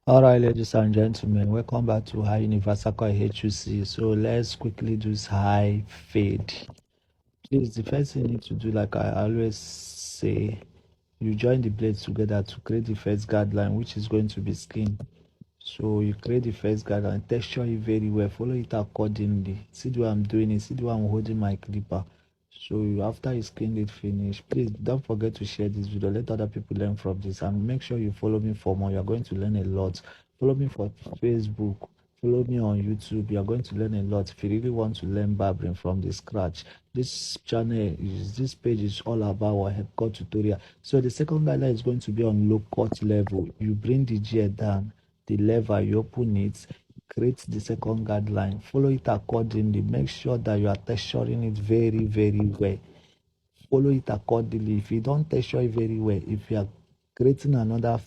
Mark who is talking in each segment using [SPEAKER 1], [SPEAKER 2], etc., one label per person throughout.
[SPEAKER 1] All right, ladies and gentlemen, welcome back to High Universal HUC. So let's quickly do this high fade. Please, the first thing you need to do, like I always say, you join the blades together to create the first guideline, which is going to be skin. So you create the first guideline, texture it very well, follow it accordingly. See the way I'm doing it, see the way I'm holding my clipper. So after you skin it finish, please don't forget to share this video, let other people learn from this, and make sure you follow me for more. You're going to learn a lot. Follow me for Facebook, follow me on YouTube. You're going to learn a lot. If you really want to learn barbering from the scratch, this page is all about our headcut tutorial. So the second guideline is going to be on low cut level. You bring the gear down, the lever, you open it, create the second guideline, follow it accordingly. Make sure that you are texturing it very well. Follow it accordingly. If you don't texture it very well, if you are creating another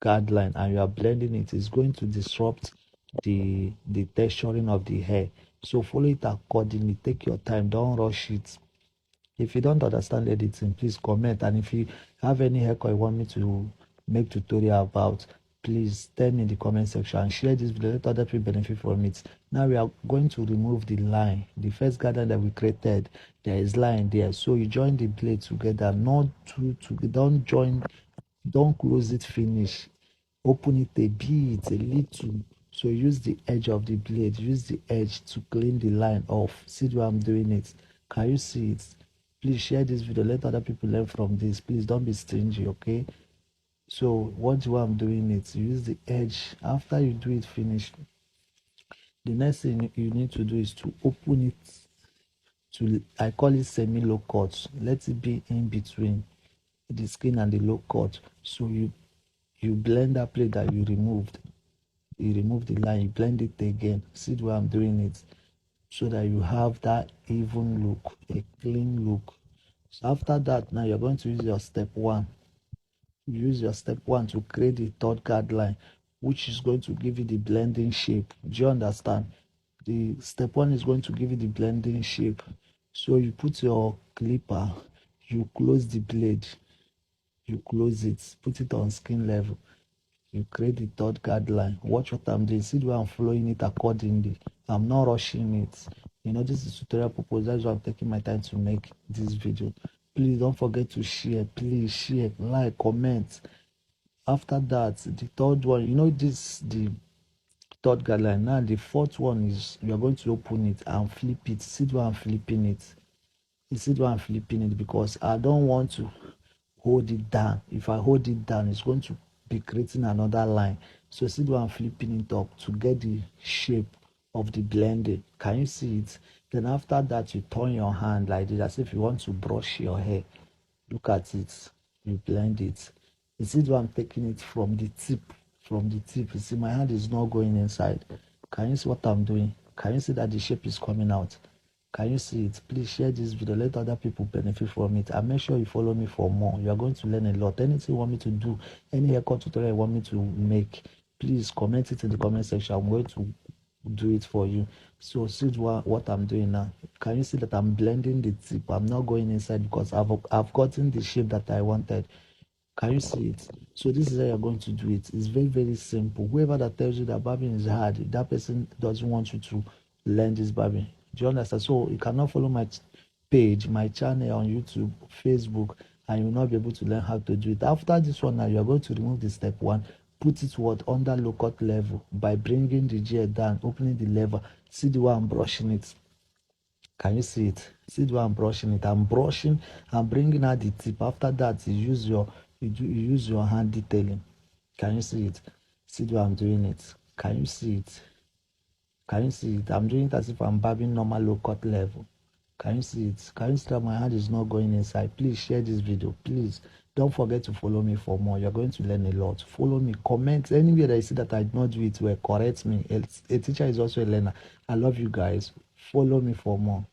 [SPEAKER 1] guideline and you are blending it, it's going to disrupt the texturing of the hair. So follow it accordingly. Take your time, don't rush it. If you don't understand editing, please comment. And if you have any haircut you want me to make tutorial about, please tell me in the comment section and share this video. Let other people benefit from it. Now we are going to remove the line. The first guideline that we created, there is line there. So you join the blade together, not don't join, don't close it finish. Open it a bit, a little. So use the edge of the blade, use the edge to clean the line off. See the way I'm doing it. Can you see it? Please share this video, let other people learn from this. Please don't be stingy, okay? So what do I'm doing it, use the edge. After you do it finish, the next thing you need to do is to open it to, I call it semi low cut. Let it be in between the skin and the low cut. So you blend that plate that you removed. You remove the line, you blend it again. See the way I'm doing it, so that you have that even look, a clean look. So after that, now you're going to use your step one. Use your step one to create the third guideline, which is going to give you the blending shape. Do you understand? The step one is going to give you the blending shape. So you put your clipper, you close the blade, you close it, put it on skin level. You create the third guideline. Watch what I'm doing. See the way I'm following it accordingly. I'm not rushing it. You know, this is tutorial purpose. That's why I'm taking my time to make this video. Please don't forget to share. Please share, like, comment. After that, the third one, you know, this the third guideline. Now the fourth one is you are going to open it and flip it. See the way I'm flipping it. You see the way I'm flipping it, because I don't want to hold it down. If I hold it down, it's going to be creating another line. So see the way I'm flipping it up to get the shape of the blending. Can you see it? Then after that, you turn your hand like this, as if you want to brush your hair. Look at it. You blend it. You see the way I'm taking it from the tip. From the tip, you see my hand is not going inside. Can you see what I'm doing? Can you see that the shape is coming out? Can you see it? Please share this video, let other people benefit from it, and make sure you follow me for more. You are going to learn a lot. Anything you want me to do, any haircut tutorial you want me to make, please comment it in the comment section. I'm going to do it for you. So see what I'm doing now. Can you see that I'm blending the tip? I'm not going inside because I've gotten the shape that I wanted. Can you see it? So this is how you're going to do it. It's very simple. Whoever that tells you that barbering is hard, that person doesn't want you to learn this barbering. Do you understand? So you cannot follow my page, my channel on YouTube, Facebook, and you will not be able to learn how to do it. After this one, now you are going to remove the step one, put it under low cut level by bringing the gear down, opening the lever. See the way I'm brushing it. Can you see it? See the way I'm brushing it. I'm bringing out the tip. After that, you use your hand detailing. Can you see it? See the way I'm doing it. Can you see it? Can you see it? I'm doing it as if I'm barbing normal low cut level. Can you see it? Can you see that my hand is not going inside? Please share this video. Please don't forget to follow me for more. You're going to learn a lot. Follow me. Comment anywhere that you see that I did not do it well. Correct me. A teacher is also a learner. I love you guys. Follow me for more.